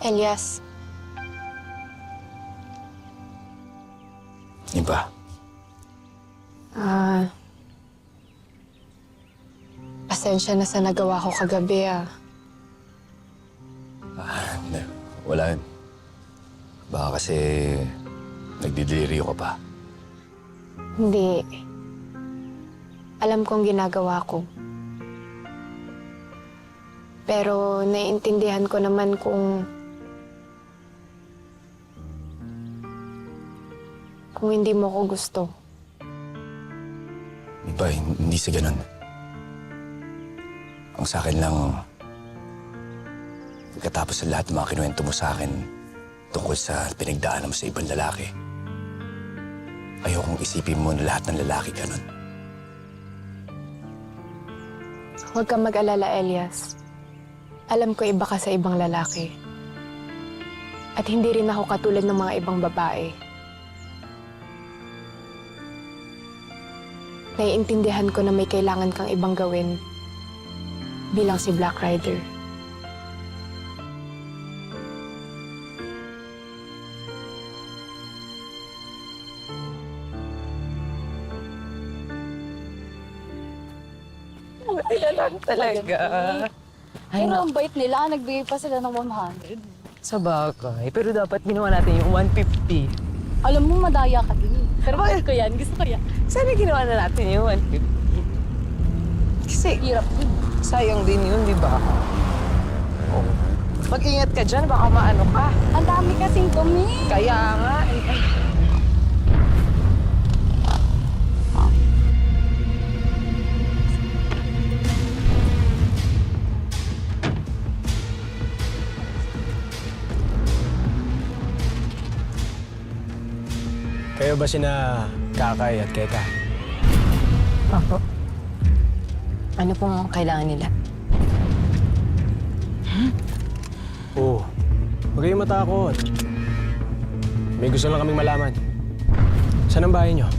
Elias, Iba. pasensya na sa nagawa ko kagabi Hindi. Wala yun. Baka kasi nagdidelirio ka pa. Hindi. Alam kong ginagawa ko. Pero naiintindihan ko naman kung hindi mo ko gusto. Iba, hindi sa ganun. Ang sa akin lang, pagkatapos sa lahat ng mga kinuwento mo sa akin tungkol sa pinagdaanan mo sa ibang lalaki, ayokong isipin mo na lahat ng lalaki ganun. Huwag kang mag-alala, Elias. Alam ko iba ka sa ibang lalaki. At hindi rin ako katulad ng mga ibang babae. Naiintindihan ko na may kailangan kang ibang gawin bilang si Black Rider. Kaya lang talaga. Pero ang bait nila, nagbigay pa sila ng 100. Sa bagay. Pero dapat ginawa natin yung 150. Alam mo, madaya ka din. Pero bakit ko yan? Gusto ko yan. Sana ginawa na natin yung 150. Kasi Hirap din. sayang din yun, di ba? Oh. Mag-ingat ka dyan, baka maano ka. Ang dami kasing dumi. Kaya nga. Kayo ba sina Kakay at Keka? Opo. Ano pong kailangan nila? Oo. Huwag kayong matakot. May gusto lang kaming malaman. Saan ang bahay niyo?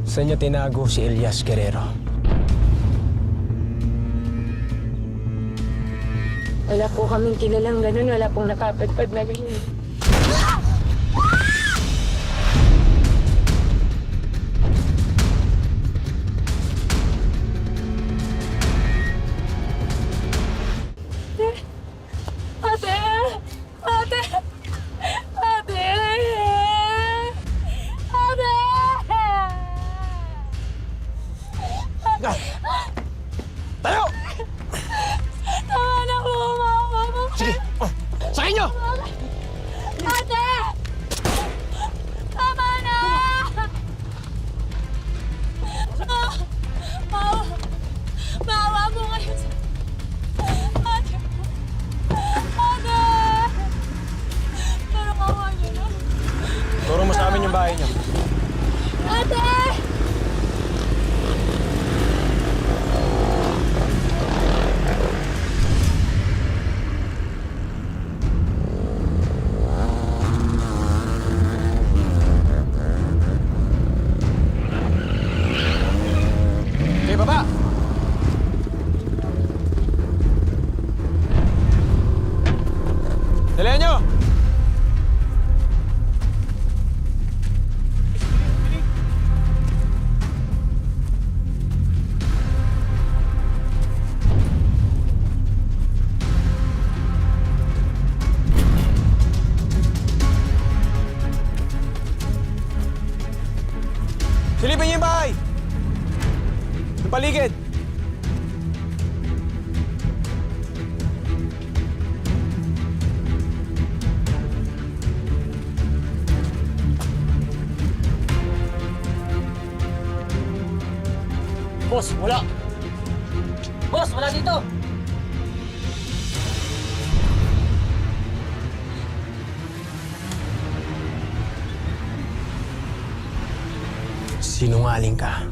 Saan niyo tinago si Elias Guerrero? Wala po kaming kilalang ganun. Wala pong nakapadpad na ganun. Ate! Ate! Ate! Ate! Tayo! Tama na po, mama. Sige! Sakay niyo! Ate! Tama na! Maawa mo kayo sa... Ate! Ate! Pero maawa niyo na. Turo mo sa amin yung bahay niyo. Ate! Okay, baba! Dalihan niyo! Silipin niyo yung bahay! Yung paligid! Boss, wala! Boss, wala dito! Sinungaling ka.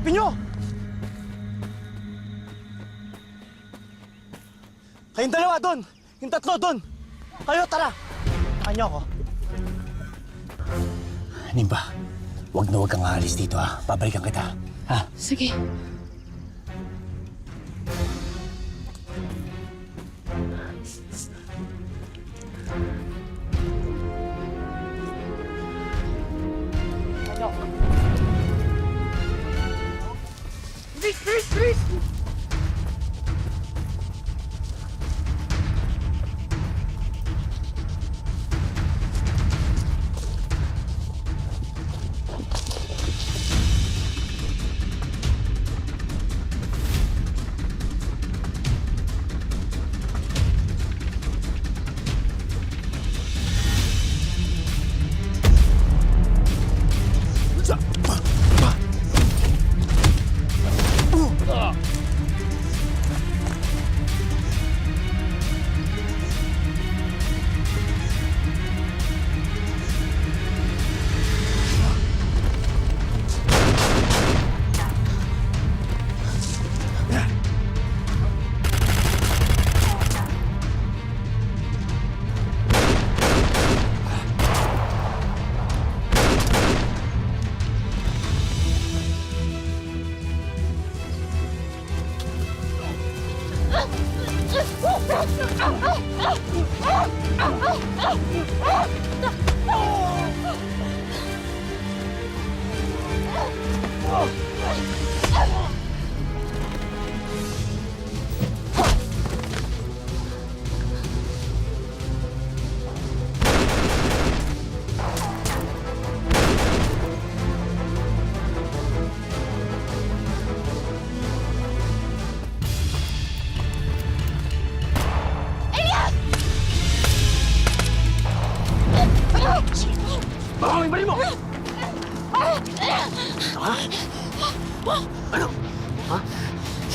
Hanapin nyo! Kayong dalawa doon! Yung tatlo doon! Kayo, tara! Saan niyo ako? Nimba, wag na wag kang aalis dito ha. Babalikan kita. Ha? Sige.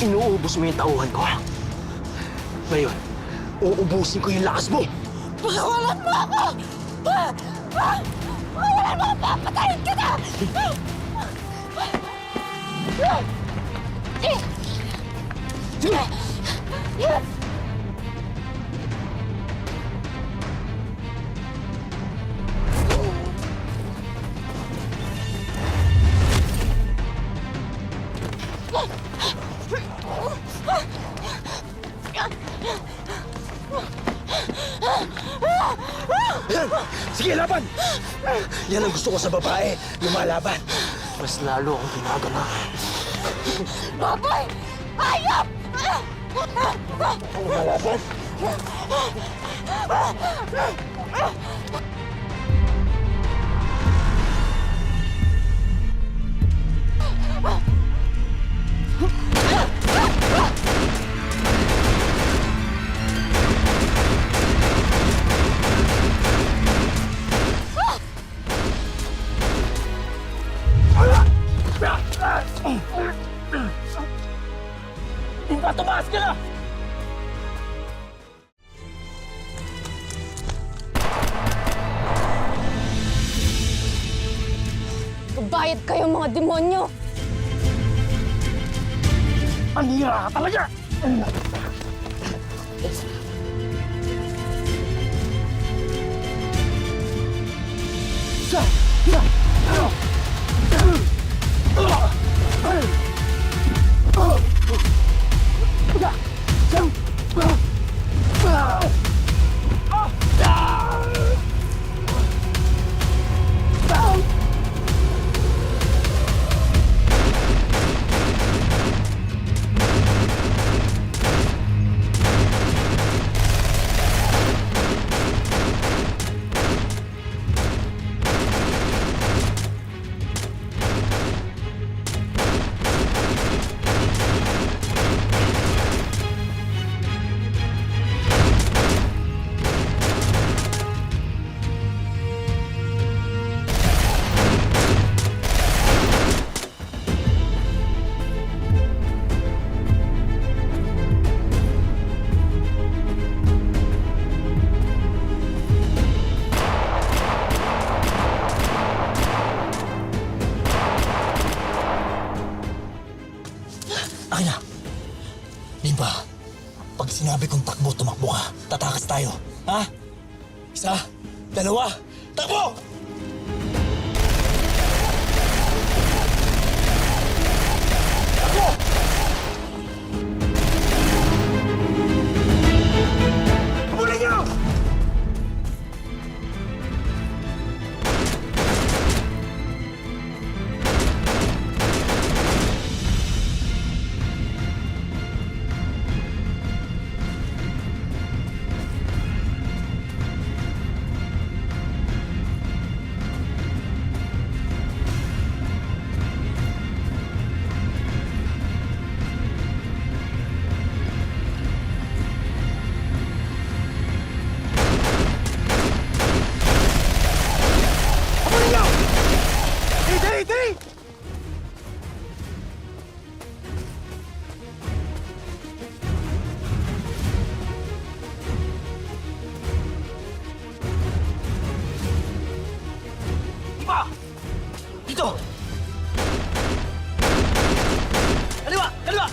Inuubos mo yung tauhan ko. Ngayon, uubusin ko yung lakas mo. Pakawalan mo ako! Pakawalan mo ako! Papatayin kita! Yan! Sige, laban! Yan ang gusto ko sa babae, lumalaban. Mas lalo akong ginagana. Baboy! Hayop! Lumalaban? Tumaas ka na! Bayad kayo mga demonyo! Manira ka talaga! Akin na. Limpa, pag sinabi kong takbo, tumakbo ka. Tatakas tayo. Ha? Isa, dalawa, takbo! Takbo! Habulin niyo! Dito! Kaliwa! Kaliwa!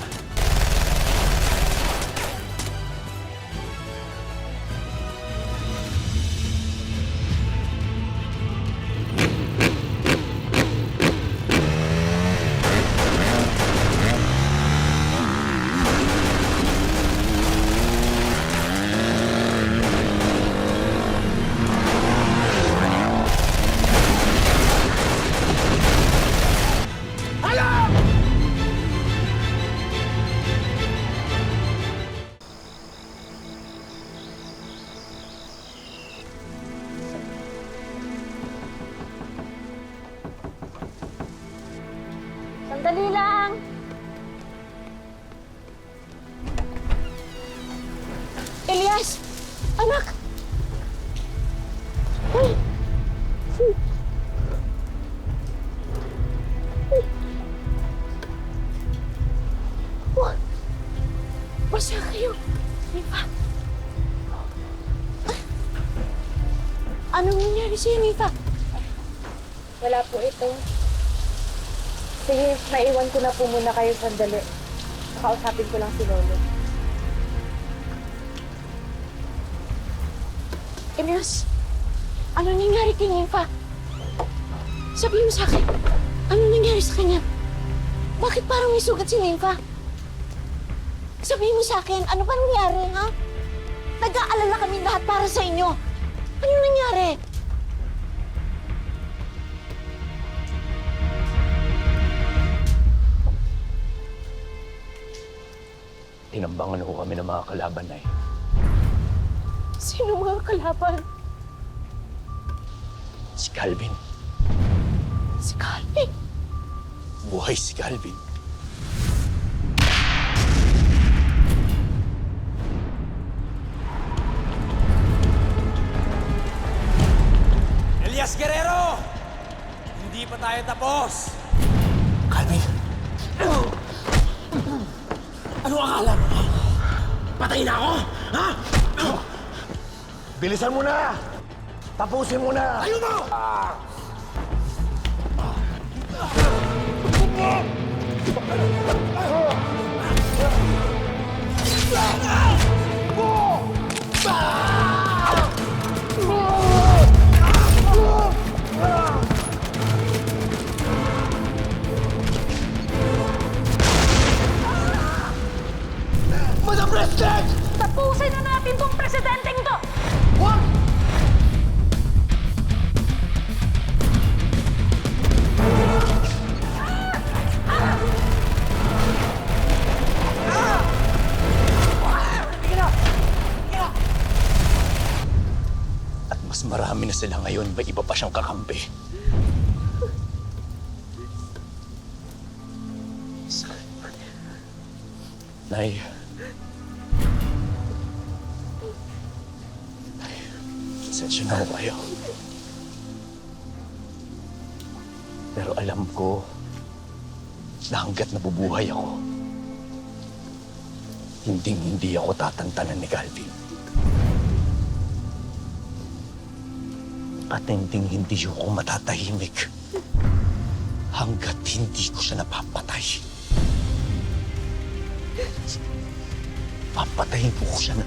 Sandali lang. Elias! Anak! Uy! Basta kayo. Nifa. Anong nangyari sa'yo, Nifa? Wala po ito. Sige, maiwan ko na po muna kayo sandali. Kausapin ko lang si Lolo. Elias, ano nangyari kay Nifa? Sabihin mo sa akin, ano nangyari sa kanya? Bakit parang may sugat si Nifa? Sabihin mo sa akin, ano pa nangyari, ha? Nag-aalala kami lahat para sa inyo. Ano nangyari? Tinambangan ho kami ng mga kalaban na Sino mga kalaban? Si Calvin. Si Calvin. Buhay si Calvin. Elias Guerrero! Hindi pa tayo tapos! Calvin! Ano akala mo? Patay na ako? Ha? Bilisan mo na! Tapusin mo na! Ayaw mo! Madam President! Tapusin na natin tong presidenteng to! Wag! At mas marami na sila ngayon, may iba pa siyang kakampi. Nay. Pasensya na ho kayo. Pero alam ko na hanggat nabubuhay ako, hindi ako tatantanan ni Calvin. At hindi ako matatahimik hanggat hindi ko siya napapatay. Papatayin ko siya na.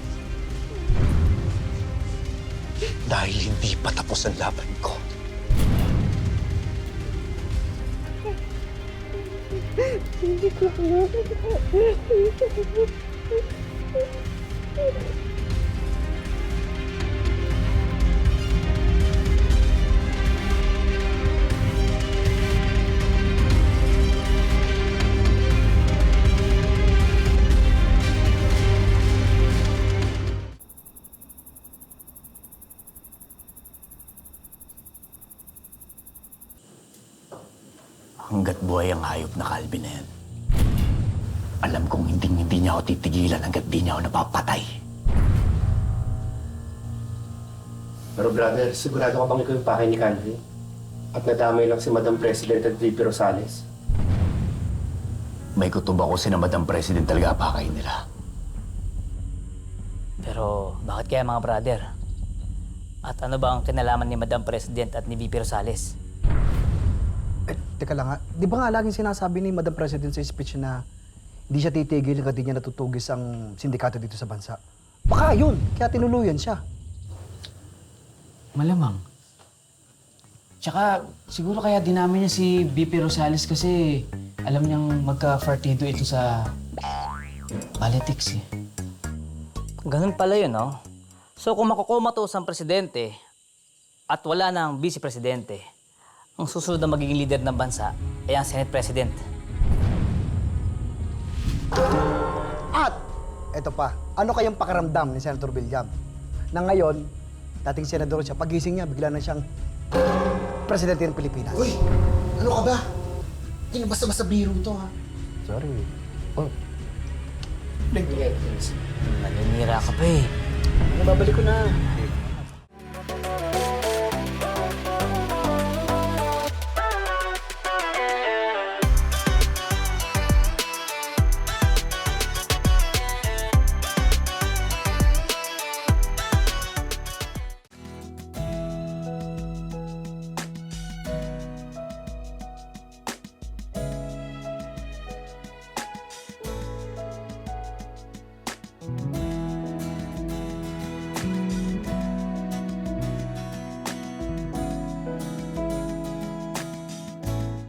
Dahil hindi pa tapos ang laban ko. Hanggat buhay ang hayop na Calvin na yan, alam kong hindi niya ako titigilan hanggat di niya ako napapatay. Pero brother, sigurado ka bang ikaw yung pakay ni Calvin? At nadamay lang si Madam President at VP Rosales? May kutob ako si na Madam President talaga pakay nila. Pero bakit kaya mga brother? At ano ba ang kinalaman ni Madam President at ni VP Rosales? Teka lang nga, di ba nga laging sinasabi ni Madam President sa speech na hindi siya titigil hanggang di niya natutugis ang sindikato dito sa bansa? Baka yun, kaya tinuluyan siya. Malamang. Tsaka siguro kaya dinami niya si VP Rosales kasi alam niyang magka-partido ito sa politics eh. Ganun pala yun, no? So kung makukumatos ang presidente at wala nang vice-presidente, ang susunod na magiging leader ng bansa ay ang Senate President. At, eto pa, ano kayang pakiramdam ni Senator Villam? Na ngayon, dating senador siya, pagising niya, bigla na siyang presidente ng Pilipinas. Uy! Ano ka ba? Hindi na basta-basta biro to, ha? Sorry. Naninira ka pa eh. Babalik ko na.